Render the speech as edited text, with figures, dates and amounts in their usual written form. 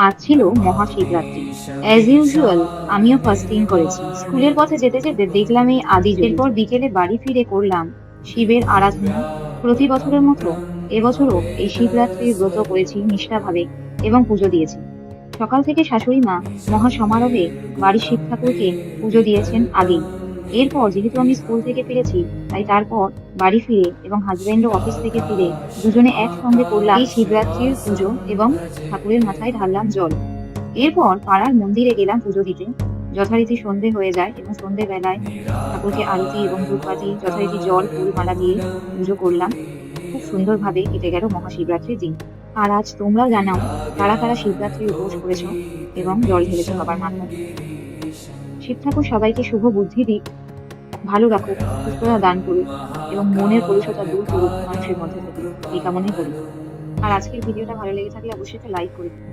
আজ ছিল Mahashivratri. As usual আমিও ফাস্টিং করেছি। স্কুলের পথে যেতে যেতে দেখলাম এই আদি জ্যোতি। এরপর বিকেলে বাড়ি ফিরে করলাম শিবের আরাধনা। প্রতি বছরের মতো এবছরও এই শিবরাত্রির ব্রত করেছি নিষ্ঠাভাবে এবং পুজো দিয়েছি। সকাল থেকে শাশুড়ি মা মহা সমারোহে বাড়ির শিব ঠাকুরকে পুজো দিয়েছেন আগেই। এরপর যেহেতু আমি স্কুল থেকে ফিরেছি, তাই তারপর বাড়ি ফিরে এবং হাজবেন্ডও অফিস থেকে ফিরে দুজনে একসঙ্গে করলাম এই শিবরাত্রির পুজো এবং ঠাকুরের মাথায় ঢাললাম জল। এরপর পাড়ার মন্দিরে গেলাম পুজো দিতে। যথারীতি সন্ধে হয়ে যায় এবং সন্ধেবেলায় ঠাকুরকে আরতি এবং ধূপকাঠি যথারীতি জল ফুল মালা দিয়ে পুজো করলাম। খুব সুন্দরভাবে কেটে গেল মহাশিবরাত্রির দিন। আর আজ তোমরাও জানাও কারা কারা শিবরাত্রির উপোস করেছো এবং জল ঢেলেছো বাবার মাথায়। শিব ঠাকুর সবাইকে শুভ বুদ্ধি দিক, ভালো রাখুক, সুস্থতা দান করুক এবং মনের কলুষতা দূর করুক মানুষের মধ্যে থেকে, এই কামনাই করি। আর আজকের ভিডিওটা ভালো লেগে থাকলে অবশ্যই একটা লাইক করে দিও।